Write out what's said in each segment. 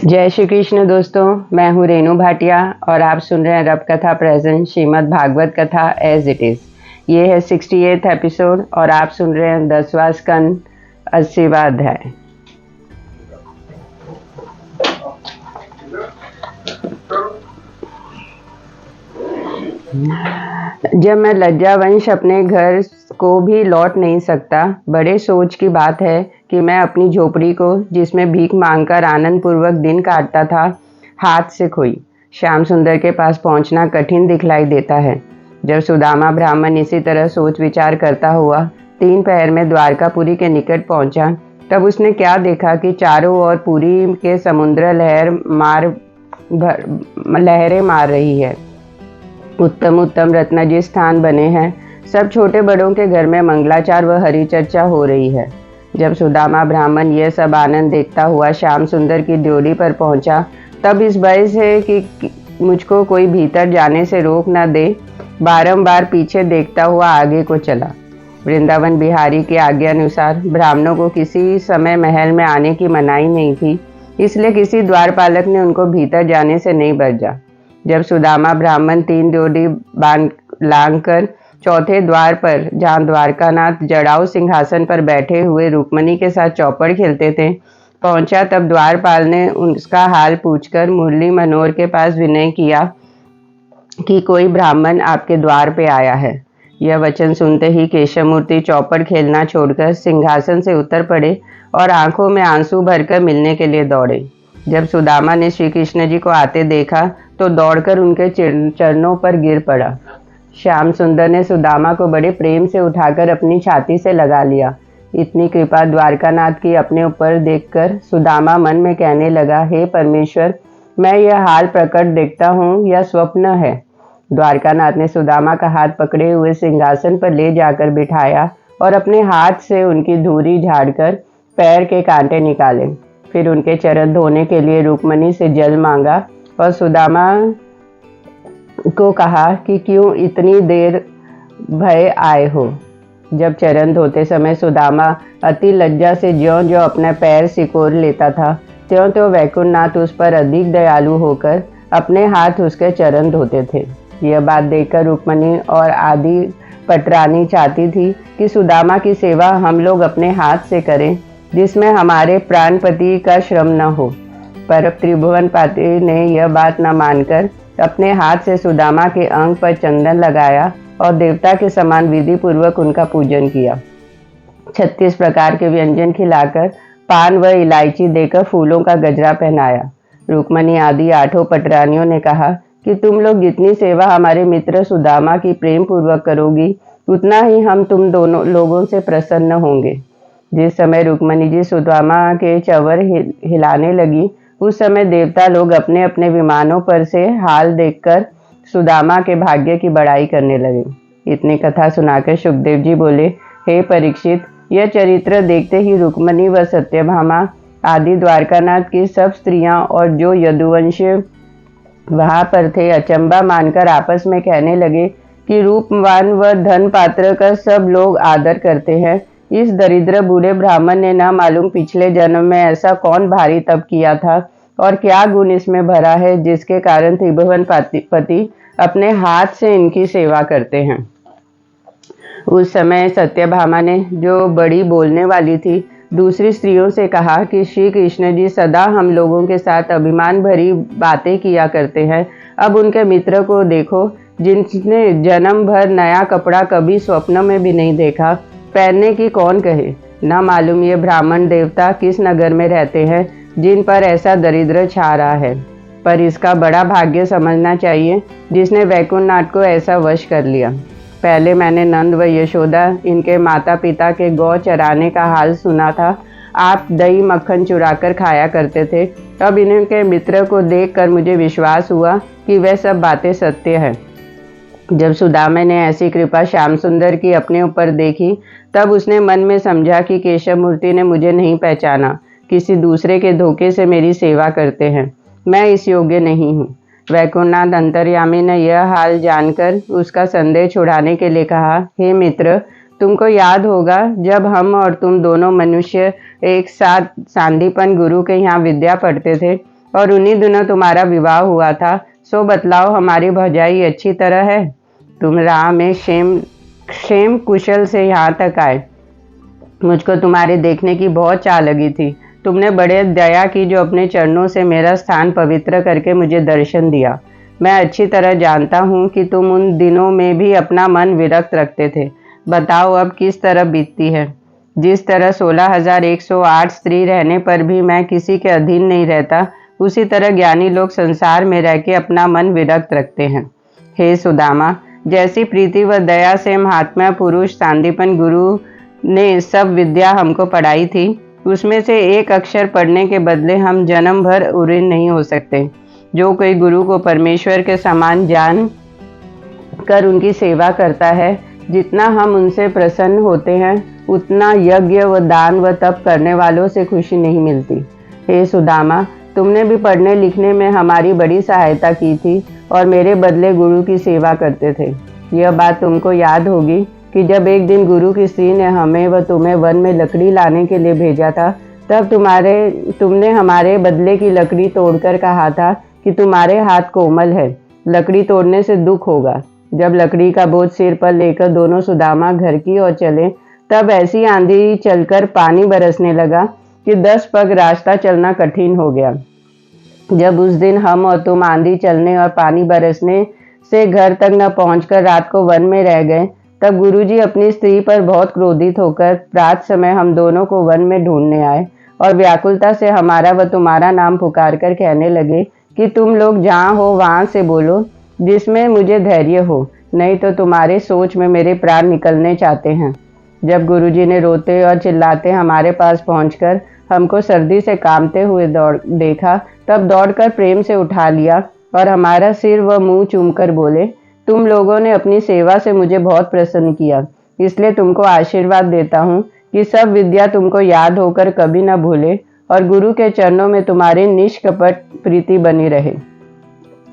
जय श्री कृष्ण दोस्तों, मैं हूँ रेणु भाटिया और आप सुन रहे हैं रब कथा प्रेजेंट श्रीमद् भागवत कथा एज इट इज़। ये है 68th एपिसोड और आप सुन रहे हैं 10वां स्कंद 80वां अध्याय। जब मैं लज्जावंश अपने घर को भी लौट नहीं सकता, बड़े सोच की बात है कि मैं अपनी झोपड़ी को, जिसमें भीख मांगकर आनंद पूर्वक दिन काटता था, हाथ से खोई। श्याम सुंदर के पास पहुंचना कठिन दिखलाई देता है। जब सुदामा ब्राह्मण इसी तरह सोच विचार करता हुआ 3 पहर में द्वारकापुरी के निकट पहुंचा, तब उसने क्या देखा कि चारों ओर पुरी के समुद्र लहरें मार रही है। उत्तम उत्तम रत्नजी स्थान बने हैं। सब छोटे बड़ों के घर में मंगलाचार व हरि चर्चा हो रही है। जब सुदामा ब्राह्मण यह सब आनंद देखता हुआ श्याम सुंदर की ड्योढ़ी पर पहुंचा, तब इस भय से कि मुझको कोई भीतर जाने से रोक न दे, बारंबार पीछे देखता हुआ आगे को चला। वृंदावन बिहारी की आज्ञा अनुसार ब्राह्मणों को किसी समय महल में आने की मनाही नहीं थी, इसलिए किसी द्वारपालक ने उनको भीतर जाने से नहीं बरजा। जब सुदामा ब्राह्मण 3 ड्योढ़ी लांग कर चौथे द्वार पर, जहाँ द्वारकानाथ जड़ाऊ सिंहासन पर बैठे हुए रुक्मणी के साथ चौपड़ खेलते थे, पहुंचा, तब द्वारपाल ने उसका हाल पूछकर मुरली मनोहर के पास विनय किया कि कोई ब्राह्मण आपके द्वार पे आया है। यह वचन सुनते ही केशवमूर्ति चौपड़ खेलना छोड़कर सिंहासन से उतर पड़े और आंखों में आंसू भरकर मिलने के लिए दौड़े। जब सुदामा ने श्री कृष्ण जी को आते देखा तो दौड़कर उनके चरणों पर गिर पड़ा। श्याम सुंदर ने सुदामा को बड़े प्रेम से उठाकर अपनी छाती से लगा लिया। इतनी कृपा द्वारकानाथ की अपने ऊपर देखकर सुदामा मन में कहने लगा, हे परमेश्वर, मैं यह हाल प्रकट देखता हूँ या स्वप्न है। द्वारकानाथ ने सुदामा का हाथ पकड़े हुए सिंहासन पर ले जाकर बिठाया और अपने हाथ से उनकी धूरी झाड़कर पैर के कांटे निकाले। फिर उनके चरण धोने के लिए रुक्मणी से जल मांगा और सुदामा को कहा कि क्यों इतनी देर भय आए हो। जब चरण धोते समय सुदामा अति लज्जा से ज्यों ज्यों अपना पैर सिकोड़ लेता था, त्यों त्यों वैकुंठनाथ उस पर अधिक दयालु होकर अपने हाथ उसके चरण धोते थे। यह बात देखकर रुक्मणी और आदि पटरानी चाहती थी कि सुदामा की सेवा हम लोग अपने हाथ से करें, जिसमें हमारे प्राणपति का श्रम न हो। पर त्रिभुवन पाति ने यह बात न मानकर अपने हाथ से सुदामा के अंग पर चंदन लगाया और देवता के समान विधि पूर्वक उनका पूजन किया। 36 प्रकार के व्यंजन खिलाकर पान व इलायची देकर फूलों का गजरा पहनाया। रुक्मणी आदि 8 पटरानियों ने कहा कि तुम लोग जितनी सेवा हमारे मित्र सुदामा की प्रेम पूर्वक करोगी, उतना ही हम तुम दोनों लोगों से प्रसन्न होंगे। जिस समय रुक्मणी जी सुदामा के चंवर हिलाने लगी, उस समय देवता लोग अपने अपने विमानों पर से हाल देखकर सुदामा के भाग्य की बड़ाई करने लगे। इतनी कथा सुनाकर सुखदेव जी बोले, हे परीक्षित, यह चरित्र देखते ही रुक्मणी व सत्यभामा आदि द्वारकानाथ की सब स्त्रियां और जो यदुवंशी वहां पर थे, अचंबा मानकर आपस में कहने लगे कि रूपवान व धन पात्र का सब लोग आदर करते हैं। इस दरिद्र बूढ़े ब्राह्मण ने न मालूम पिछले जन्म में ऐसा कौन भारी तप किया था और क्या गुण इसमें भरा है, जिसके कारण त्रिभुवन पति अपने हाथ से इनकी सेवा करते हैं। उस समय सत्यभामा ने, जो बड़ी बोलने वाली थी, दूसरी स्त्रियों से कहा कि श्री कृष्ण जी सदा हम लोगों के साथ अभिमान भरी बातें किया करते हैं। अब उनके मित्र को देखो, जिनने जन्म भर नया कपड़ा कभी स्वप्न में भी नहीं देखा, पहनने की कौन कहे। न मालूम ये ब्राह्मण देवता किस नगर में रहते हैं, जिन पर ऐसा दरिद्र छा रहा है। पर इसका बड़ा भाग्य समझना चाहिए जिसने वैकुंठनाथ को ऐसा वश कर लिया। पहले मैंने नंद व यशोदा, इनके माता पिता के गौ चराने का हाल सुना था। आप दही मक्खन चुराकर खाया करते थे। अब इनके मित्र को देखकर मुझे विश्वास हुआ कि वह सब बातें सत्य है। जब सुदामा ने ऐसी कृपा श्याम सुंदर की अपने ऊपर देखी, तब उसने मन में समझा कि केशवमूर्ति ने मुझे नहीं पहचाना, किसी दूसरे के धोखे से मेरी सेवा करते हैं। मैं इस योग्य नहीं हूँ। वैकुंठनाथ अंतर्यामी ने यह हाल जानकर उसका संदेह छुड़ाने के लिए कहा, हे मित्र, तुमको याद होगा जब हम और तुम दोनों मनुष्य एक साथ सांदीपन गुरु के यहाँ विद्या पढ़ते थे, और उन्हीं दिनों तुम्हारा विवाह हुआ था। सो बतलाओ, हमारी भौजाई अच्छी तरह है? तुम राह में क्षेम कुशल से यहाँ तक आए। मुझको तुम्हारे देखने की बहुत चाह लगी थी। तुमने बड़े दया की जो अपने चरणों से मेरा स्थान पवित्र करके मुझे दर्शन दिया। मैं अच्छी तरह जानता हूँ कि तुम उन दिनों में भी अपना मन विरक्त रखते थे। बताओ अब किस तरह बीतती है। जिस तरह 16,108 स्त्री रहने पर भी मैं किसी के अधीन नहीं रहता, उसी तरह ज्ञानी लोग संसार में रह के अपना मन विरक्त रखते हैं। हे सुदामा, जैसी प्रीति व दया से महात्मा पुरुष सांदीपन गुरु ने सब विद्या हमको पढ़ाई थी, उसमें से एक अक्षर पढ़ने के बदले हम जन्म भर उऋण नहीं हो सकते। जो कोई गुरु को परमेश्वर के समान जान कर उनकी सेवा करता है, जितना हम उनसे प्रसन्न होते हैं, उतना यज्ञ व दान व तप करने वालों से खुशी नहीं मिलती। हे सुदामा, तुमने भी पढ़ने लिखने में हमारी बड़ी सहायता की थी और मेरे बदले गुरु की सेवा करते थे। यह बात तुमको याद होगी कि जब एक दिन गुरु की स्त्री ने हमें व तुम्हें वन में लकड़ी लाने के लिए भेजा था, तब तुमने हमारे बदले की लकड़ी तोड़कर कहा था कि तुम्हारे हाथ कोमल है, लकड़ी तोड़ने से दुख होगा। जब लकड़ी का बोझ सिर पर लेकर दोनों सुदामा घर की ओर चले, तब ऐसी आंधी चलकर पानी बरसने लगा कि 10 पग रास्ता चलना कठिन हो गया। जब उस दिन हम और तुम आंधी चलने और पानी बरसने से घर तक न पहुंचकर रात को वन में रह गए, तब गुरुजी अपनी स्त्री पर बहुत क्रोधित होकर रात समय हम दोनों को वन में ढूंढने आए और व्याकुलता से हमारा व तुम्हारा नाम पुकार कर कहने लगे कि तुम लोग जहाँ हो वहां से बोलो, जिसमें मुझे धैर्य हो, नहीं तो तुम्हारे सोच में मेरे प्राण निकलने चाहते हैं। जब गुरुजी ने रोते और चिल्लाते हमारे पास पहुंचकर हमको सर्दी से कांपते हुए देखा, तब दौड़कर प्रेम से उठा लिया और हमारा सिर व मुंह चूमकर बोले, तुम लोगों ने अपनी सेवा से मुझे बहुत प्रसन्न किया, इसलिए तुमको आशीर्वाद देता हूँ कि सब विद्या तुमको याद होकर कभी न भूले और गुरु के चरणों में तुम्हारी निष्कपट प्रीति बनी रहे।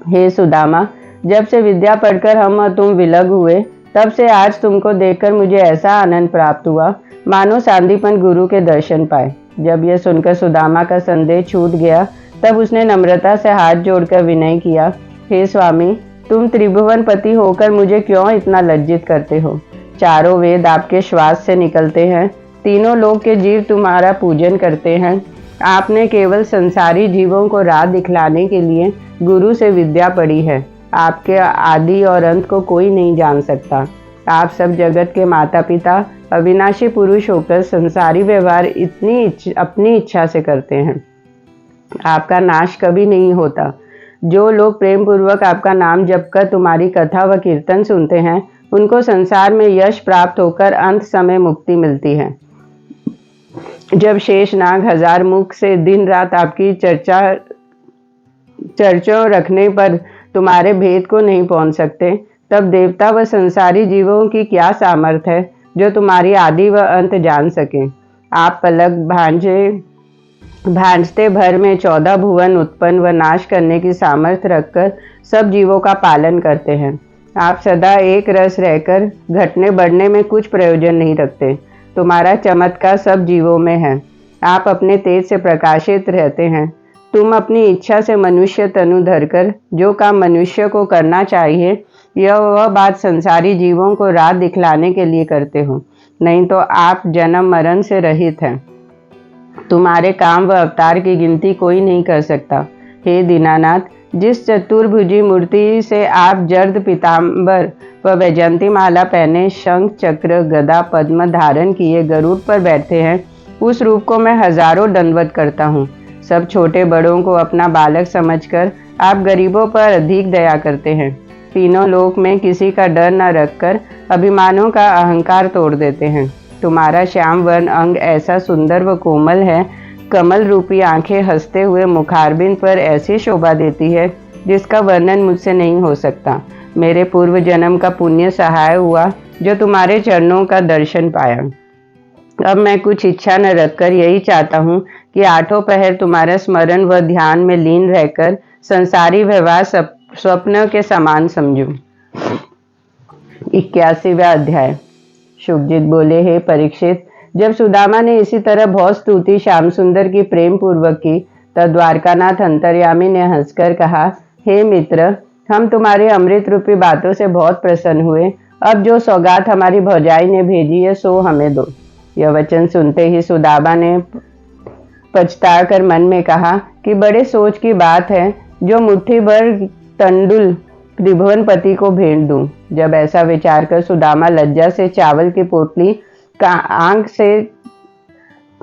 हे सुदामा, जब से विद्या पढ़कर हम और तुम विलग हुए, तब से आज तुमको देखकर मुझे ऐसा आनंद प्राप्त हुआ मानो सांदीपन गुरु के दर्शन पाए। जब यह सुनकर सुदामा का संदेह छूट गया, तब उसने नम्रता से हाथ जोड़कर विनय किया, हे स्वामी, तुम त्रिभुवन पति होकर मुझे क्यों इतना लज्जित करते हो? चारों वेद आपके श्वास से निकलते हैं, तीनों लोक के जीव तुम्हारा पूजन करते हैं। आपने केवल संसारी जीवों को राह दिखलाने के लिए गुरु से विद्या पढ़ी है। आपके आदि और अंत को कोई नहीं जान सकता। आप सब जगत के माता पिता अविनाशी पुरुष होकर संसारी व्यवहार अपनी इच्छा से करते हैं। आपका नाश कभी नहीं होता। जो लोग प्रेम पूर्वक आपका नाम जपकर तुम्हारी कथा व कीर्तन सुनते हैं, उनको संसार में यश प्राप्त होकर अंत समय मुक्ति मिलती है। जब शेषनाग 1000 मुख से दिन रात आपकी चर्चा रखने पर तुम्हारे भेद को नहीं पहुंच सकते, तब देवता व संसारी जीवों की क्या सामर्थ्य है जो तुम्हारी आदि व अंत जान सके। आप पलक भांजते भर में 14 भुवन उत्पन्न व नाश करने की सामर्थ्य रखकर सब जीवों का पालन करते हैं। आप सदा एक रस रहकर घटने बढ़ने में कुछ प्रयोजन नहीं रखते। तुम्हारा चमत्कार सब जीवों में है। आप अपने तेज से प्रकाशित रहते हैं। तुम अपनी इच्छा से मनुष्य तनु धरकर जो काम मनुष्य को करना चाहिए, वह बात संसारी जीवों को राह दिखलाने के लिए करते हो, नहीं तो आप जन्म मरण से रहित हैं। तुम्हारे काम व अवतार की गिनती कोई नहीं कर सकता। हे दीनानाथ, जिस चतुर्भुजी मूर्ति से आप जर्द पीताम्बर व वैजयंती माला पहने शंख चक्र गदा पद्म धारण किए गरुड़ पर बैठे हैं, उस रूप को मैं हजारों दंडवत करता हूँ। सब छोटे बड़ों को अपना बालक समझकर आप गरीबों पर अधिक दया करते हैं। तीनों लोक में किसी का डर न रखकर अभिमानों का अहंकार तोड़ देते हैं। तुम्हारा श्याम वर्ण अंग ऐसा सुंदर व कोमल है, कमल रूपी आंखें हंसते हुए मुखारबिंद पर ऐसी शोभा देती है जिसका वर्णन मुझसे नहीं हो सकता। मेरे पूर्व जन्म का पुण्य सहाय हुआ जो तुम्हारे चरणों का दर्शन पाया। अब मैं कुछ इच्छा न रखकर यही चाहता हूँ कि 8 पहर तुम्हारा स्मरण व ध्यान में लीन रहकर संसारी व्यवहार स्वप्न के समान समझूं। 81वां अध्याय। शुकजित बोले, हे परीक्षित, जब सुदामा ने इसी तरह बहुत स्तुति श्याम सुंदर की प्रेम पूर्वक की, तब द्वारकानाथ अंतर्यामी ने हंसकर कहा, हे मित्र, हम तुम्हारे अमृत रूपी बातों से बहुत प्रसन्न हुए। अब जो सौगात हमारी भौजाई ने भेजी है सो हमें दो। यह वचन सुनते ही सुदामा ने पछता कर मन में कहा कि बड़े सोच की बात है, जो मुट्ठी भर तंडुल त्रिभुवनपति को भेंट दूं। जब ऐसा विचार कर सुदामा लज्जा से चावल की पोटली का आंख से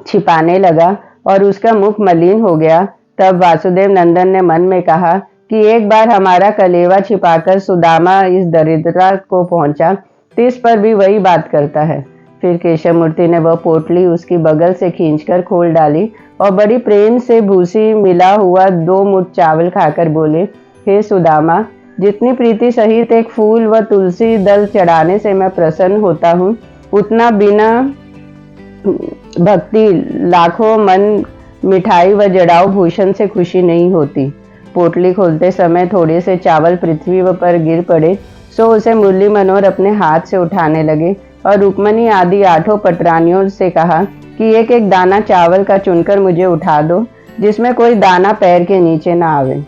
छिपाने लगा और उसका मुख मलिन हो गया, तब वासुदेव नंदन ने मन में कहा कि एक बार हमारा कलेवा छिपाकर सुदामा इस दरिद्रता को पहुंचा, तो इस पर भी वही बात करता है। फिर केशवमूर्ति ने वह पोटली उसकी बगल से खींचकर खोल डाली और बड़ी प्रेम से भूसी मिला हुआ 2 मुठ चावल खाकर बोले, हे सुदामा, जितनी प्रीति सहित एक फूल व तुलसी दल चढ़ाने से मैं प्रसन्न होता हूँ, उतना बिना भक्ति लाखों मन मिठाई व जड़ाऊ भूषण से खुशी नहीं होती। पोटली खोलते समय थोड़े से चावल पृथ्वी पर गिर पड़े, सो उसे मुरली मनोहर अपने हाथ से उठाने लगे और रुक्मणी आदि 8 पटरानियों से कहा कि एक एक दाना चावल का चुनकर मुझे उठा दो, जिसमें कोई दाना पैर के नीचे ना आवे।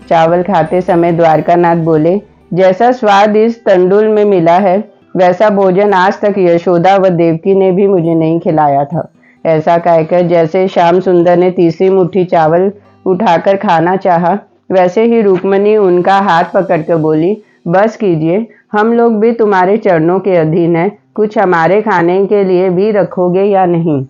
चावल खाते समय द्वारकानाथ बोले, जैसा स्वाद इस तंडुल में मिला है, वैसा भोजन आज तक यशोदा व देवकी ने भी मुझे नहीं खिलाया था। ऐसा कहकर जैसे श्याम सुंदर ने तीसरी मुट्ठी चावल उठाकर खाना चाहा, वैसे ही रुक्मणी उनका हाथ पकड़कर बोली, बस कीजिए, हम लोग भी तुम्हारे चरणों के अधीन हैं, कुछ हमारे खाने के लिए भी रखोगे या नहीं।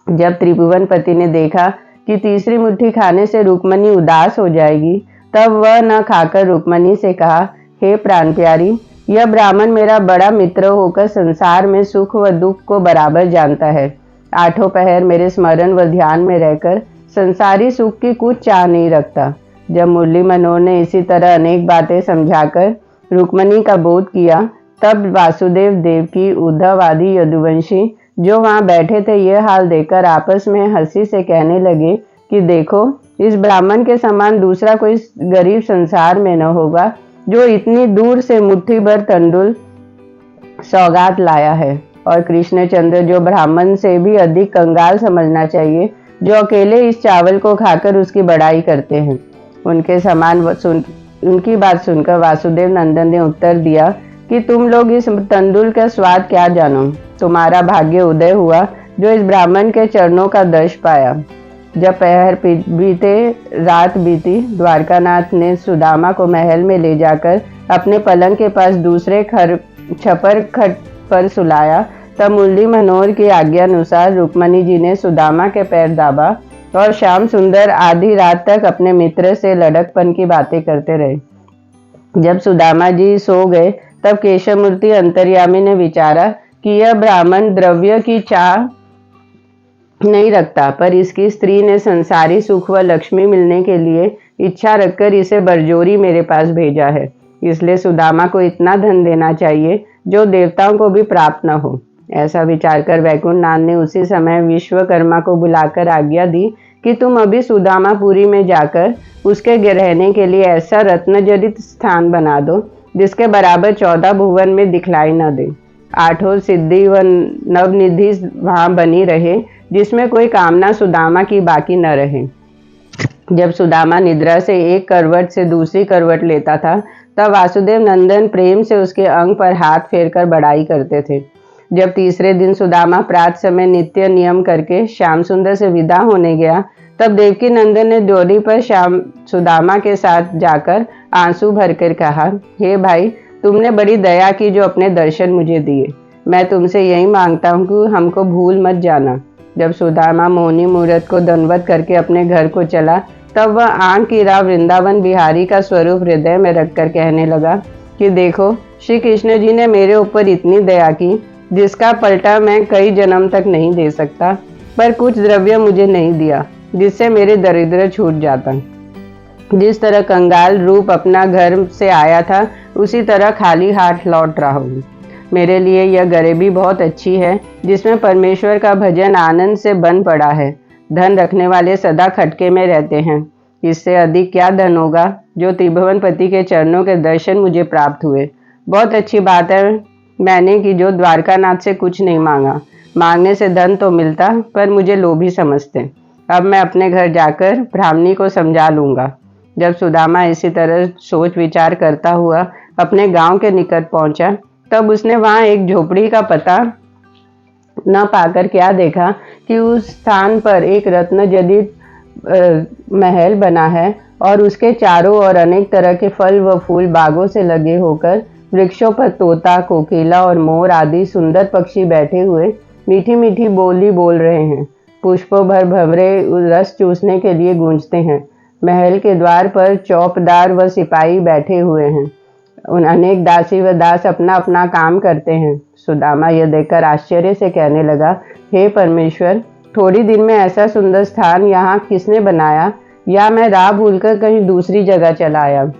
जब त्रिभुवनपति ने देखा कि तीसरी मुट्ठी खाने से रुक्मणी उदास हो जाएगी, तब वह न खाकर रुक्मणी से कहा, हे प्राण प्यारी, यह ब्राह्मण मेरा बड़ा मित्र होकर संसार में सुख व दुख को बराबर जानता है। 8 पहर मेरे स्मरण व ध्यान में रहकर संसारी सुख की कुछ चाह नहीं रखता। जब मुरली मनोहर ने इसी तरह अनेक बातें समझाकर रुक्मणी का बोध किया, तब वासुदेव, देवकी, उद्धव आदि यदुवंशी जो वहां बैठे थे, यह हाल देखकर आपस में हंसी से कहने लगे कि देखो, इस ब्राह्मण के समान दूसरा कोई गरीब संसार में न होगा जो इतनी दूर से मुट्ठी भर तंडुल सौगात लाया है। और कृष्णचंद्र, जो ब्राह्मण से भी अधिक कंगाल समझना चाहिए, जो अकेले इस चावल को खाकर उसकी बड़ाई करते हैं। उनकी बात सुनकर वासुदेव नंदन ने उत्तर दिया कि तुम लोग इस तंडुल का स्वाद क्या जानो, तुम्हारा भाग्य उदय हुआ जो इस ब्राह्मण के चरणों का दर्श पाया। जब पहर बीते, रात बीती, द्वारकानाथ ने सुदामा को महल में ले जाकर अपने पलंग के पास दूसरे छपर खट पर सुलाया। तब मुरली मनोहर की आज्ञा अनुसार रुक्मणी जी ने सुदामा के पैर दाबा और श्याम सुंदर आधी रात तक अपने मित्र से लड़कपन की बातें करते रहे। जब सुदामा जी सो गए, तब केशवमूर्ति अंतर्यामी ने विचारा कि यह ब्राह्मण द्रव्य की चाह नहीं रखता, पर इसकी स्त्री ने संसारी सुख व लक्ष्मी मिलने के लिए इच्छा रखकर इसे बरजोरी मेरे पास भेजा है। इसलिए सुदामा को इतना धन देना चाहिए जो देवताओं को भी प्राप्त न हो। ऐसा विचार कर वैकुंठनाथ ने उसी समय विश्वकर्मा को बुलाकर आज्ञा दी कि तुम अभी सुदामापुरी में जाकर उसके रहने के लिए ऐसा रत्नजड़ित स्थान बना दो जिसके बराबर 14 भुवन में दिखलाई न दे। 8 सिद्धि व नवनिधि वहां बनी रहे, जिसमें कोई कामना सुदामा की बाकी न रहे। जब सुदामा निद्रा से एक करवट से दूसरी करवट लेता था, तब वासुदेव नंदन प्रेम से उसके अंग पर हाथ फेरकर बड़ाई करते थे। जब तीसरे दिन सुदामा प्रातः समय नित्य नियम करके श्याम सुंदर से विदा होने गया, तब देवकी नंदन ने डोली पर सुदामा के साथ जाकर आंसू भरकर कहा, हे भाई, तुमने बड़ी दया की जो अपने दर्शन मुझे दिए। मैं तुमसे यही मांगता हूँ कि हमको भूल मत जाना। जब सुदामा मोहिनी मूर्त को दंडवत करके अपने घर को चला, तब वह आंख की राह वृंदावन बिहारी का स्वरूप हृदय में रखकर कहने लगा कि देखो, श्री कृष्ण जी ने मेरे ऊपर इतनी दया की जिसका पलटा मैं कई जन्म तक नहीं दे सकता, पर कुछ द्रव्य मुझे नहीं दिया जिससे मेरे दरिद्र छूट जाता। जिस तरह कंगाल रूप अपना घर से आया था, उसी तरह खाली हाथ लौट रहा हूँ। मेरे लिए यह गरीबी बहुत अच्छी है, जिसमें परमेश्वर का भजन आनंद से बन पड़ा है। धन रखने वाले सदा खटके में रहते हैं, इससे अधिक क्या धन होगा जो त्रिभुवनपति के चरणों के दर्शन मुझे प्राप्त हुए। बहुत अच्छी बात है मैंने कि जो द्वारकानाथ से कुछ नहीं मांगा। मांगने से धन तो मिलता, पर मुझे लोभी समझते। अब मैं अपने घर जाकर ब्राह्मणी को समझा लूंगा। जब सुदामा इसी तरह सोच विचार करता हुआ अपने गांव के निकट पहुंचा, तब उसने वहां एक झोपड़ी का पता न पाकर क्या देखा कि उस स्थान पर एक रत्न जदित महल बना है और उसके चारों ओर अनेक तरह के फल व फूल बागों से लगे होकर वृक्षों पर तोता, कोकिला और मोर आदि सुंदर पक्षी बैठे हुए मीठी मीठी बोली बोल रहे हैं। पुष्पों भर भंवरे रस चूसने के लिए गूंजते हैं। महल के द्वार पर चौकीदार व सिपाही बैठे हुए हैं। उन अनेक दासी व दास अपना अपना काम करते हैं। सुदामा यह देखकर आश्चर्य से कहने लगा, हे परमेश्वर, थोड़ी दिन में ऐसा सुंदर स्थान यहाँ किसने बनाया, या मैं राह भूलकर कहीं दूसरी जगह चला आया।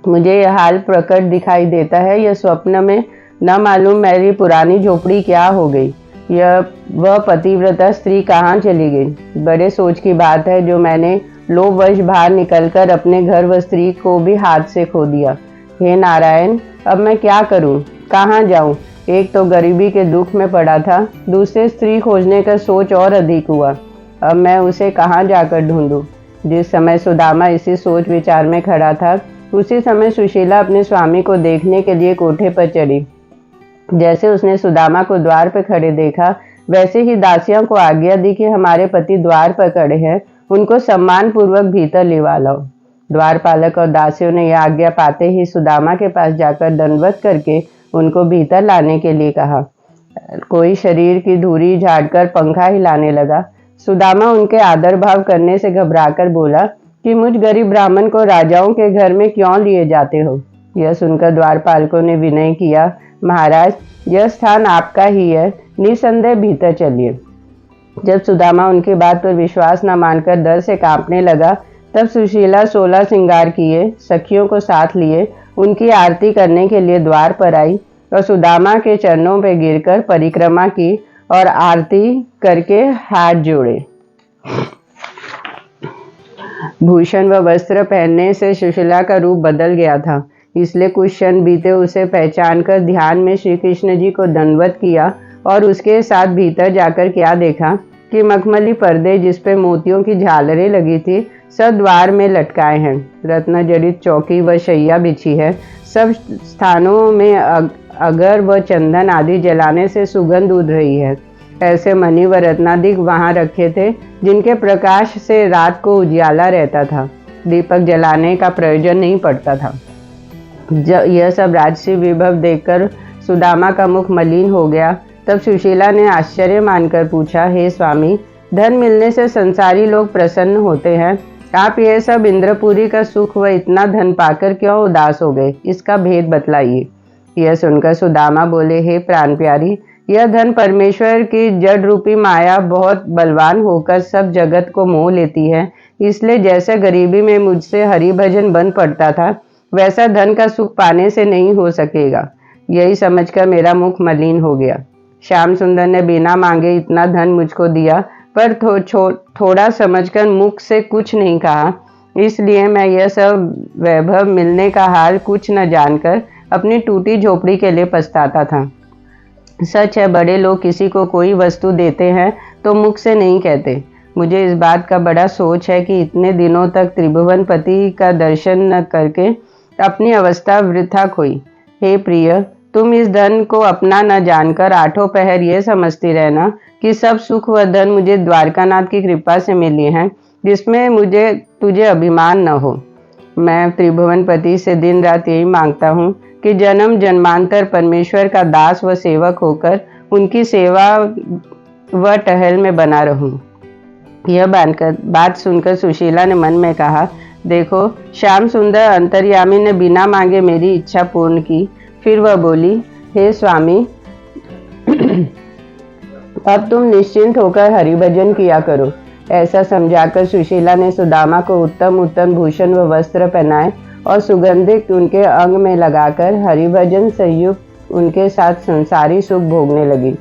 मुझे यह हाल प्रकट दिखाई देता है, यह स्वप्न में न मालूम मेरी पुरानी झोपड़ी क्या हो गई, यह वह पतिव्रता स्त्री कहाँ चली गई। बड़े सोच की बात है जो मैंने लोभवश बाहर निकलकर अपने घर व स्त्री को भी हाथ से खो दिया। हे नारायण, अब मैं क्या करूं, कहाँ जाऊं? एक तो गरीबी के दुख में पड़ा था, दूसरे स्त्री खोजने का सोच और अधिक हुआ। अब मैं उसे कहाँ जाकर ढूंढूं? जिस समय सुदामा इसी सोच विचार में खड़ा था, उसी समय सुशीला अपने स्वामी को देखने के लिए कोठे पर चढ़ी। जैसे उसने सुदामा को द्वार पर खड़े देखा, वैसे ही दासियों को आज्ञा दी कि हमारे पति द्वार पर खड़े हैं, उनको सम्मान पूर्वक भीतर लिवा लाओ। द्वारपालक और दासियों ने यह आज्ञा पाते ही सुदामा के पास जाकर दंडवत करके उनको भीतर लाने के लिए कहा। कोई शरीर की धूरी झाड़कर पंखा हिलाने लगा। सुदामा उनके आदर भाव करने से घबराकर बोला कि मुझ गरीब ब्राह्मण को राजाओं के घर में क्यों लिए जाते हो? यह सुनकर द्वारपालकों ने विनय किया, महाराज, यह स्थान आपका ही है, निसंदेह भीतर चलिए। जब सुदामा उनकी बात पर विश्वास न मानकर डर से कांपने लगा, तब सुशीला 16 श्रृंगार किए सखियों को साथ लिए उनकी आरती करने के लिए द्वार पर आई और सुदामा के चरणों पर गिरकर परिक्रमा की और आरती करके हाथ जोड़े। भूषण व वस्त्र पहनने से सुशीला का रूप बदल गया था, इसलिए कुछ क्षण बीते उसे पहचान कर ध्यान में श्री कृष्ण जी को दंडवत किया और उसके साथ भीतर जाकर क्या देखा कि मखमली पर्दे जिस पे मोतियों की झालरें लगी थी सब द्वार में लटकाए हैं। रत्न जड़ित चौकी व शैया बिछी है। सब स्थानों में अगर व चंदन आदि जलाने से सुगंध उड़ रही है। ऐसे मणि व रत्नादिक वहां रखे थे जिनके प्रकाश से रात को उजियाला रहता था, दीपक जलाने का प्रयोजन नहीं पड़ता था। यह सब राजसी विभव देखकर सुदामा का मुख मलिन हो गया। तब सुशीला ने आश्चर्य मानकर पूछा, हे स्वामी, धन मिलने से संसारी लोग प्रसन्न होते हैं, आप यह सब इंद्रपुरी का सुख व इतना धन पाकर क्यों उदास हो गए, इसका भेद बतलाइए। यह सुनकर सुदामा बोले, हे प्राण प्यारी, यह धन परमेश्वर की जड़ रूपी माया बहुत बलवान होकर सब जगत को मोह लेती है, इसलिए जैसे गरीबी में मुझसे हरि भजन बंद पड़ता था, वैसा धन का सुख पाने से नहीं हो सकेगा। यही समझकर मेरा मुख मलिन हो गया। श्याम सुंदर ने बिना मांगे इतना धन मुझको दिया, पर थोड़ा समझकर मुख से कुछ नहीं कहा, इसलिए मैं यह सब वैभव मिलने का हाल कुछ न जानकर अपनी टूटी झोपड़ी के लिए पछताता था। सच है, बड़े लोग किसी को कोई वस्तु देते हैं तो मुख से नहीं कहते। मुझे इस बात का बड़ा सोच है कि इतने दिनों तक त्रिभुवनपति का दर्शन न करके अपनी अवस्था वृथा खोई। हे प्रिय, तुम इस धन को अपना न जानकर आठों पहर ये समझती रहना कि सब सुख व धन मुझे द्वारकानाथ की कृपा से मिले हैं, जिसमें तुझे अभिमान न हो। मैं त्रिभुवनपति से दिन रात यही मांगता हूँ कि जन्म जन्मांतर परमेश्वर का दास व सेवक होकर उनकी सेवा व टहल में बना रहूं। यह बात सुनकर सुशीला ने मन में कहा, देखो, श्याम सुंदर अंतर्यामी ने बिना मांगे मेरी इच्छा पूर्ण की। फिर वह बोली, हे स्वामी, अब तुम निश्चिंत होकर हरिभजन किया करो। ऐसा समझाकर सुशीला ने सुदामा को उत्तम उत्तम भूषण व वस्त्र पहनाए और सुगंधित उनके अंग में लगाकर हरिभजन संयुक्त उनके साथ संसारी सुख भोगने लगी।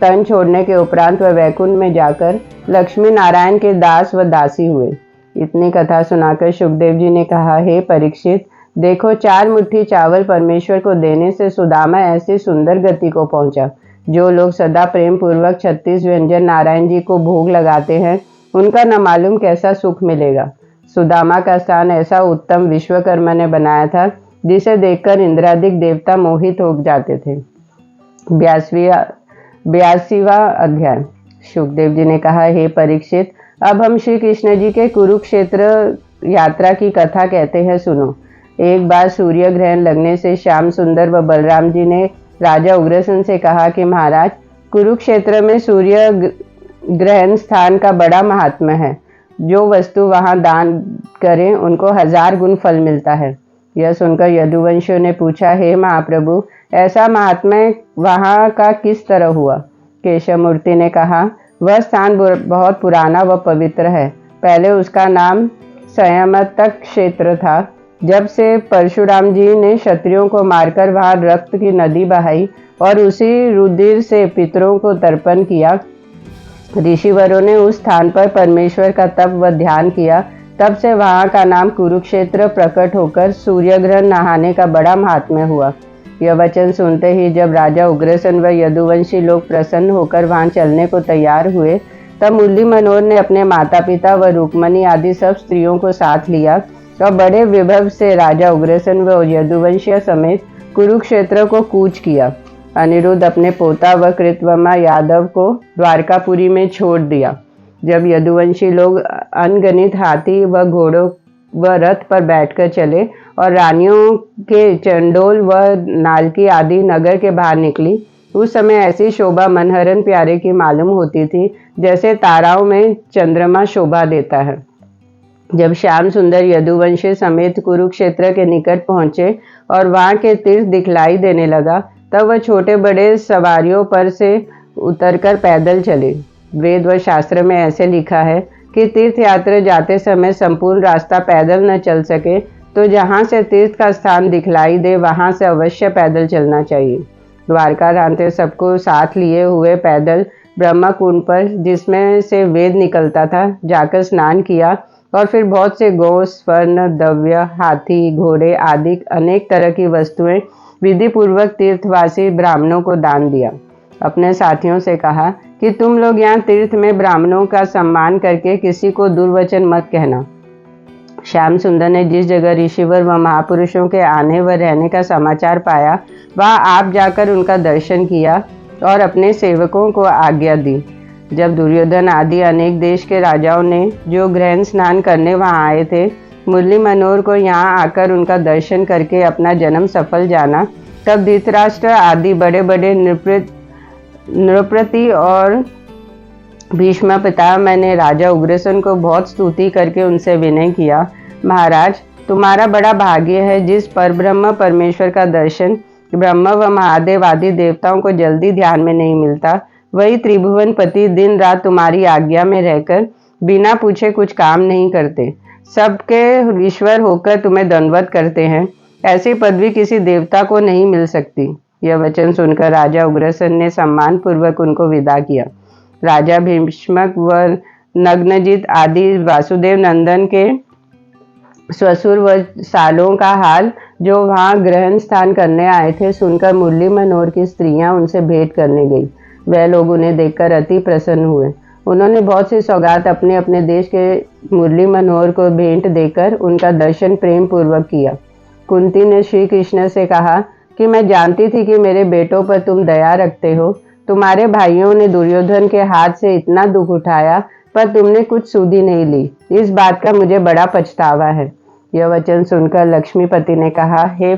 तन छोड़ने के उपरांत वह वैकुंठ में जाकर लक्ष्मी नारायण के दास व दासी हुए। इतनी कथा सुनाकर शुकदेव जी ने कहा, हे परीक्षित, देखो, 4 मुट्ठी चावल परमेश्वर को देने से सुदामा ऐसी सुंदर गति को पहुंचा। जो लोग सदा प्रेम पूर्वक 36 व्यंजन नारायण जी को भोग लगाते हैं, उनका न मालूम कैसा सुख मिलेगा। सुदामा का स्थान ऐसा उत्तम विश्वकर्मा ने बनाया था जिसे देखकर इंद्रादिक देवता मोहित हो जाते थे। 82वां अध्याय। शुकदेव जी ने कहा, हे परीक्षित, अब हम श्री कृष्ण जी के कुरुक्षेत्र यात्रा की कथा कहते हैं, सुनो। एक बार सूर्य ग्रहण लगने से श्याम सुंदर व बलराम जी ने राजा उग्रसेन से कहा कि महाराज, कुरुक्षेत्र में सूर्य ग्रहण स्थान का बड़ा महात्म्य है। जो वस्तु वहां दान करें उनको 1000 गुण फल मिलता है। यह सुनकर यदुवंशियों ने पूछा, हे महाप्रभु, ऐसा महात्म्य वहां का किस तरह हुआ? केशवमूर्ति ने कहा, वह स्थान बहुत पुराना व पवित्र है। पहले उसका नाम संयमतक क्षेत्र था। जब से परशुराम जी ने क्षत्रियों को मारकर वहां रक्त की नदी बहाई और उसी रुधिर से पितरों को तर्पण किया, ऋषिवरों ने उस स्थान पर परमेश्वर का तप व ध्यान किया। तब से वहां का नाम कुरुक्षेत्र प्रकट होकर सूर्यग्रहण नहाने का बड़ा महात्म्य हुआ। यह वचन सुनते ही जब राजा उग्रसेन व यदुवंशी लोग प्रसन्न होकर वहां चलने को तैयार हुए, तब मुरली मनोहर ने अपने माता पिता व रुक्मणी आदि सब स्त्रियों को साथ लिया और बड़े विभव से राजा उग्रसेन व यदुवंशिया समेत कुरुक्षेत्र को कूच किया। अनिरुद्ध अपने पोता व कृतवर्मा यादव को द्वारकापुरी में छोड़ दिया। जब यदुवंशी लोग अनगणित हाथी व घोड़ों व रथ पर बैठकर चले और रानियों के चंडोल व नालकी आदि नगर के बाहर निकली, उस समय ऐसी शोभा मनहरन प्यारे की मालूम होती थी जैसे ताराओं में चंद्रमा शोभा देता है। जब श्याम सुंदर यदुवंशी समेत कुरुक्षेत्र के निकट पहुंचे और वहां के तीर्थ दिखलाई देने लगा, तब वह छोटे बड़े सवारियों पर से उतरकर पैदल चले। वेद व शास्त्र में ऐसे लिखा है कि तीर्थ यात्रा जाते समय संपूर्ण रास्ता पैदल न चल सके तो जहाँ से तीर्थ का स्थान दिखलाई दे वहाँ से अवश्य पैदल चलना चाहिए। द्वारका रांते सबको साथ लिए हुए पैदल ब्रह्मा कुंड पर, जिसमें से वेद निकलता था, जाकर स्नान किया और फिर बहुत से गौ, स्वर्ण, द्रव्य, हाथी, घोड़े आदि अनेक तरह की वस्तुएं विधि पूर्वक तीर्थवासी ब्राह्मणों को दान दिया। अपने साथियों से कहा कि तुम लोग यहाँ तीर्थ में ब्राह्मणों का सम्मान करके किसी को दुर्वचन मत कहना। श्याम सुंदर ने जिस जगह ऋषिवर व महापुरुषों के आने व रहने का समाचार पाया, वहां आप जाकर उनका दर्शन किया और अपने सेवकों को आज्ञा दी। जब दुर्योधन आदि अनेक देश के राजाओं ने जो ग्रहण स्नान करने वहां आए थे, मुरली मनोहर को यहाँ आकर उनका दर्शन करके अपना जन्म सफल जाना, तब धृतराष्ट्र आदि बड़े बड़े नृपति और भीष्म पितामह ने राजा उग्रसेन को बहुत स्तुति करके उनसे विनय किया, महाराज, तुम्हारा बड़ा भाग्य है जिस परब्रह्म परमेश्वर का दर्शन ब्रह्मा व महादेव आदि देवताओं को जल्दी ध्यान में नहीं मिलता, वही त्रिभुवन पति दिन रात तुम्हारी आज्ञा में रहकर बिना पूछे कुछ काम नहीं करते, सबके ईश्वर होकर तुम्हें दंडवत करते हैं। ऐसी पदवी किसी देवता को नहीं मिल सकती। यह वचन सुनकर राजा उग्रसेन ने सम्मान पूर्वक उनको विदा किया। राजा भीष्मक व नग्नजित आदि वासुदेव नंदन के ससुर व सालों का हाल जो वहां ग्रहण स्थान करने आए थे सुनकर मुरली मनोहर की स्त्रियां उनसे भेंट करने गई। वह लोग उन्हें देखकर अति प्रसन्न हुए। उन्होंने बहुत सी सौगात अपने अपने देश के मुरली मनोहर को भेंट देकर उनका दर्शन प्रेम पूर्वक किया। कुंती ने श्री कृष्ण से कहा कि मैं जानती थी कि मेरे बेटों पर तुम दया रखते हो। तुम्हारे भाइयों ने दुर्योधन के हाथ से इतना दुख उठाया पर तुमने कुछ सुधि नहीं ली। इस बात का मुझे बड़ा पछतावा है। यह वचन सुनकर लक्ष्मीपति ने कहा, हे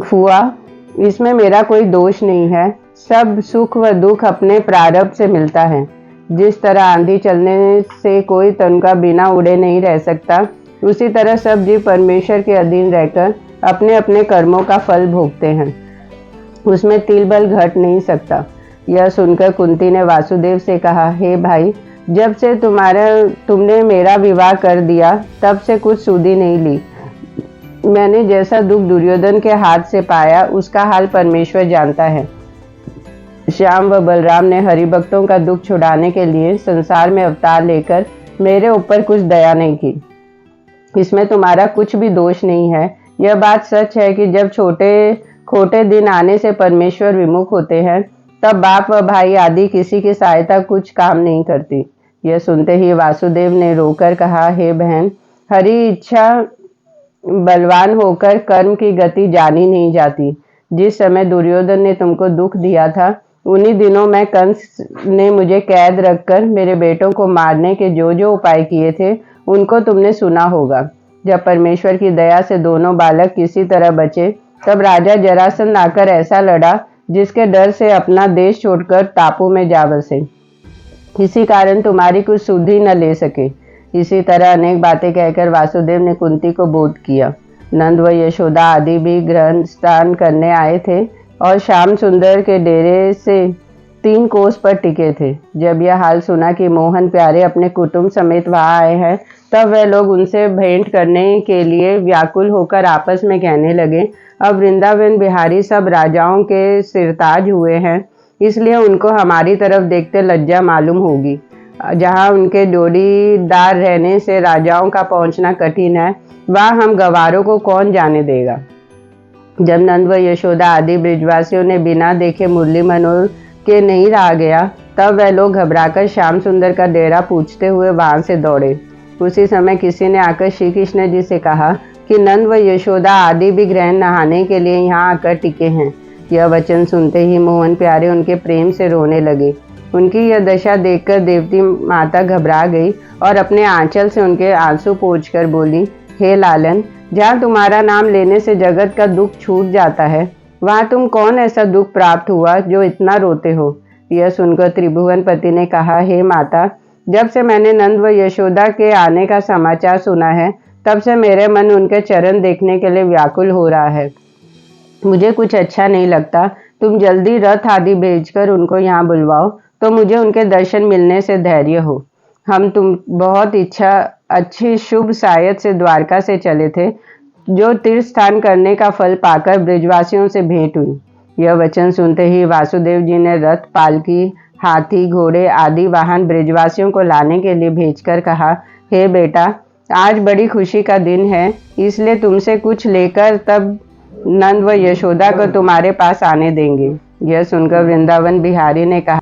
फुआ, इसमें मेरा कोई दोष नहीं है। सब सुख व दुख अपने प्रारब्ध से मिलता है। जिस तरह आंधी चलने से कोई तनका बिना उड़े नहीं रह सकता, उसी तरह सब जीव परमेश्वर के अधीन रहकर अपने अपने कर्मों का फल भोगते हैं। उसमें तिल बल घट नहीं सकता। यह सुनकर कुंती ने वासुदेव से कहा, हे भाई, जब से तुमने मेरा विवाह कर दिया तब से कुछ सुधि नहीं ली। मैंने जैसा दुख दुर्योधन के हाथ से पाया उसका हाल परमेश्वर जानता है। श्याम व बलराम ने हरिभक्तों का दुख छुड़ाने के लिए संसार में अवतार लेकर मेरे ऊपर कुछ दया नहीं की। इसमें तुम्हारा कुछ भी दोष नहीं है। यह बात सच है कि जब खोटे दिन आने से परमेश्वर विमुख होते हैं, तब बाप व भाई आदि किसी की सहायता कुछ काम नहीं करती। यह सुनते ही वासुदेव ने रोकर कहा, हे बहन, हरि इच्छा बलवान होकर कर्म की गति जानी नहीं जाती। जिस समय दुर्योधन ने तुमको दुख दिया था, उन्हीं दिनों में कंस ने मुझे कैद रखकर मेरे बेटों को मारने के जो जो उपाय किए थे, उनको तुमने सुना होगा। जब परमेश्वर की दया से दोनों बालक किसी तरह बचे, तब राजा जरासंध आकर ऐसा लड़ा जिसके डर से अपना देश छोड़कर टापू में जा बसे। किसी कारण तुम्हारी कुछ सुध ही न ले सके। इसी तरह अनेक बातें कहकर वासुदेव ने कुंती को बोध किया। नंद व यशोदा आदि भी ग्रहण स्नान करने आए थे और श्याम सुंदर के डेरे से 3 कोस पर टिके थे। जब यह हाल सुना कि मोहन प्यारे अपने कुटुंब समेत वहां आए हैं, तब वह लोग उनसे भेंट करने के लिए व्याकुल होकर आपस में कहने लगे, अब वृंदावन बिहारी सब राजाओं के सिरताज हुए हैं, इसलिए उनको हमारी तरफ देखते लज्जा मालूम होगी। जहाँ उनके जोड़ीदार रहने से राजाओं का पहुंचना कठिन है, वहाँ हम गवारों को कौन जाने देगा। जब नंद व यशोदा आदि ब्रिजवासियों ने बिना देखे मुरली मनोहर के नहीं रहा गया, तब वह लोग घबराकर श्याम सुंदर का डेरा पूछते हुए वहां से दौड़े। उसी समय किसी ने आकर श्री कृष्ण जी से कहा कि नंद व यशोदा आदि भी ग्रहण नहाने के लिए यहाँ आकर टिके हैं। यह वचन सुनते ही मोहन प्यारे उनके प्रेम से रोने लगे। उनकी यह दशा देखकर देवती माता घबरा गई और अपने आंचल से उनके आंसू पोंछकर बोली, हे लालन, जहाँ तुम्हारा नाम लेने से जगत का दुख छूट जाता है, वहाँ तुम कौन ऐसा दुख प्राप्त हुआ जो इतना रोते हो। यह सुनकर त्रिभुवन पति ने कहा, हे माता, जब से मैंने नंद व यशोदा के आने का समाचार सुना है, तब से मेरे मन उनके चरण देखने के लिए व्याकुल हो रहा है। मुझे कुछ अच्छा नहीं लगता। तुम जल्दी रथ आदि भेजकर उनको यहाँ बुलवाओ, तो मुझे उनके दर्शन मिलने से धैर्य हो। हम तुम बहुत अच्छी शुभ सायत से द्वारका से चले थे, जो तीर्थ स्थान करने का फल पाकर ब्रिजवासियों से भेंट हुई। यह वचन सुनते ही वासुदेव जी ने रथ, पालकी, हाथी, घोड़े आदि वाहन ब्रिजवासियों को लाने के लिए भेजकर कहा, हे बेटा, आज बड़ी खुशी का दिन है, इसलिए तुमसे कुछ लेकर तब नंद व यशोदा को तुम्हारे पास आने देंगे। यह सुनकर वृंदावन बिहारी ने कहा,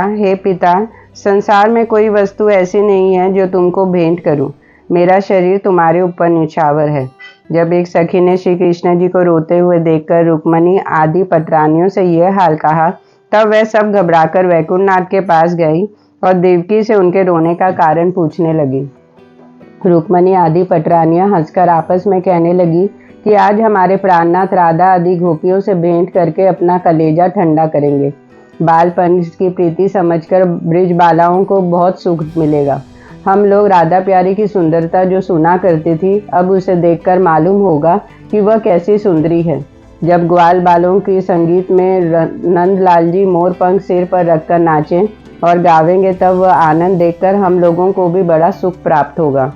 हे पिता, संसार में कोई वस्तु ऐसी नहीं है जो तुमको भेंट करूं। मेरा शरीर तुम्हारे ऊपर न्यौछावर है। जब एक सखी ने श्री कृष्ण जी को रोते हुए देखकर रुक्मणी आदि पटरानियों से यह हाल कहा, तब वह सब घबराकर वैकुंठनाथ के पास गई और देवकी से उनके रोने का कारण पूछने लगी। रुक्मणी आदि पटरानियां हंसकर आपस में कहने लगी कि आज हमारे प्राणनाथ राधा आदि गोपियों से भेंट करके अपना कलेजा ठंडा करेंगे। बालपन की प्रीति समझकर ब्रिज बालाओं को बहुत सुख मिलेगा। हम लोग राधा प्यारी की सुंदरता जो सुना करती थी, अब उसे देखकर मालूम होगा कि वह कैसी सुंदरी है। जब ग्वाल बालों की संगीत में नंदलाल जी मोर पंख सिर पर रखकर नाचें और गावेंगे, तब वह आनंद देखकर हम लोगों को भी बड़ा सुख प्राप्त होगा।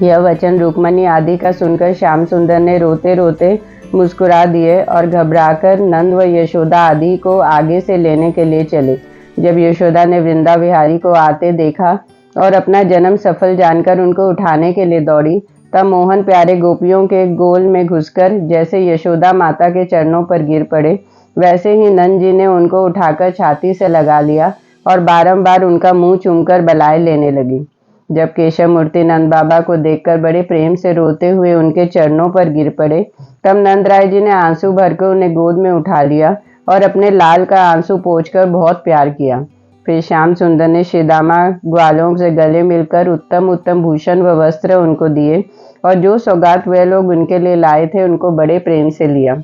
यह वचन रुक्मणी आदि का सुनकर श्याम सुंदर ने रोते रोते मुस्कुरा दिए और घबराकर नंद व यशोदा आदि को आगे से लेने के लिए चले। जब यशोदा ने वृंदा विहारी को आते देखा और अपना जन्म सफल जानकर उनको उठाने के लिए दौड़ी, तब मोहन प्यारे गोपियों के गोल में घुसकर जैसे यशोदा माता के चरणों पर गिर पड़े, वैसे ही नंद जी ने उनको उठाकर छाती से लगा लिया और बारंबार उनका मुंह चूमकर बलाए लेने लगी। जब केशव मूर्ति नंद बाबा को देखकर बड़े प्रेम से रोते हुए उनके चरणों पर गिर पड़े, तब नंद राय जी ने आंसू भरकर उन्हें गोद में उठा लिया और अपने लाल का आंसू पोंछकर बहुत प्यार किया। फिर श्याम सुंदर ने श्रीदामा ग्वालों से गले मिलकर उत्तम उत्तम भूषण व वस्त्र उनको दिए और जो सौगात वे लोग उनके लिए लाए थे, उनको बड़े प्रेम से लिया।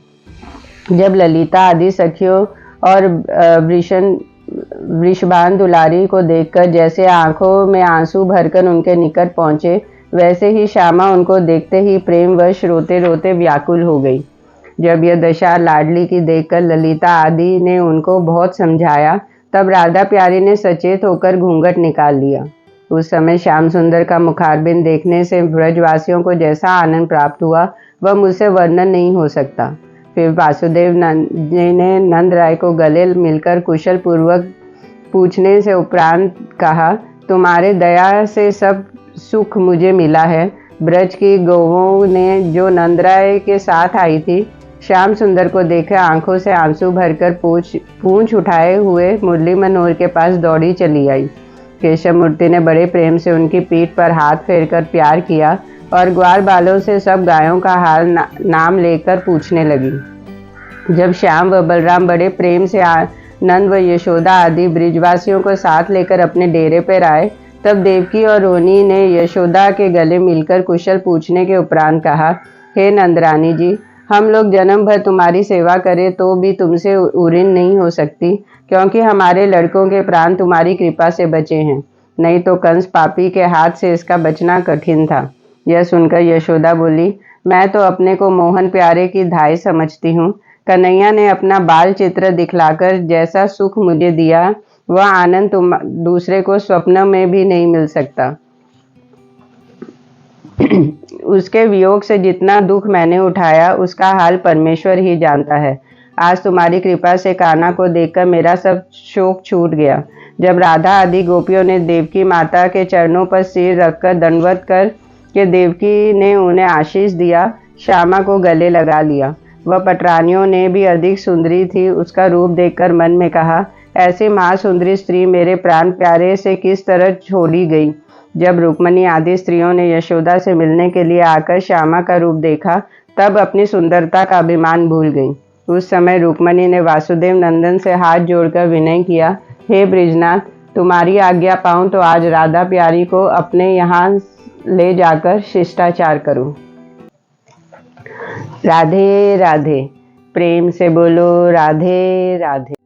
जब ललिता आदि सखियों और वृषभान दुलारी को देखकर जैसे आंखों में आंसू भरकर उनके निकट पहुंचे, वैसे ही श्यामा उनको देखते ही प्रेमवश रोते रोते व्याकुल हो गई। जब यह दशा लाडली की देखकर ललिता आदि ने उनको बहुत समझाया, तब राधा प्यारी ने सचेत होकर घूंघट निकाल लिया। उस समय श्याम सुंदर का मुखारबिंद देखने से ब्रजवासियों को जैसा आनंद प्राप्त हुआ, वह मुझसे वर्णन नहीं हो सकता। फिर वासुदेव जी ने नंद राय को गले मिलकर कुशल पूर्वक पूछने से उपरांत कहा, तुम्हारे दया से सब सुख मुझे मिला है। ब्रज की गौओं ने जो नंद राय के साथ आई थी, श्याम सुंदर को देकर आंखों से आंसू भरकर पूंछ उठाए हुए मुरली मनोहर के पास दौड़ी चली आई। केशव मूर्ति ने बड़े प्रेम से उनकी पीठ पर हाथ फेरकर प्यार किया और ग्वार बालों से सब गायों का हाल नाम लेकर पूछने लगी। जब श्याम व बलराम बड़े प्रेम से नंद व यशोदा आदि ब्रिजवासियों को साथ लेकर अपने डेरे पर आए, तब देवकी और रोनी ने यशोदा के गले मिलकर कुशल पूछने के उपरांत कहा, हे नंदरानी जी, हम लोग जन्म भर तुम्हारी सेवा करें तो भी तुमसे उऋण नहीं हो सकती, क्योंकि हमारे लड़कों के प्राण तुम्हारी कृपा से बचे हैं, नहीं तो कंस पापी के हाथ से इसका बचना कठिन था। यह सुनकर यशोदा बोली, मैं तो अपने को मोहन प्यारे की धाई समझती हूँ। कन्हैया ने अपना बाल चित्र दिखलाकर जैसा सुख मुझे दिया, वह आनंद दूसरे को स्वप्न में भी नहीं मिल सकता। उसके वियोग से जितना दुख मैंने उठाया, उसका हाल परमेश्वर ही जानता है। आज तुम्हारी कृपा से कान्हा को देखकर मेरा सब शोक छूट गया। जब राधा आदि गोपियों ने देवकी माता के चरणों पर सिर रखकर दंडवत कर के देवकी ने उन्हें आशीष दिया, श्यामा को गले लगा लिया। वह पटरानियों ने भी अधिक सुंदरी थी। उसका रूप देखकर मन में कहा, ऐसी महासुंदरी स्त्री मेरे प्राण प्यारे से किस तरह छोड़ी गई। जब रुक्मणी आदि स्त्रियों ने यशोदा से मिलने के लिए आकर श्यामा का रूप देखा, तब अपनी सुंदरता का अभिमान भूल गई। उस समय रुक्मणी ने वासुदेव नंदन से हाथ जोड़कर विनय किया, हे ब्रिजनाथ, तुम्हारी आज्ञा पाऊं तो आज राधा प्यारी को अपने यहाँ ले जाकर शिष्टाचार करूं। राधे राधे। प्रेम से बोलो राधे राधे।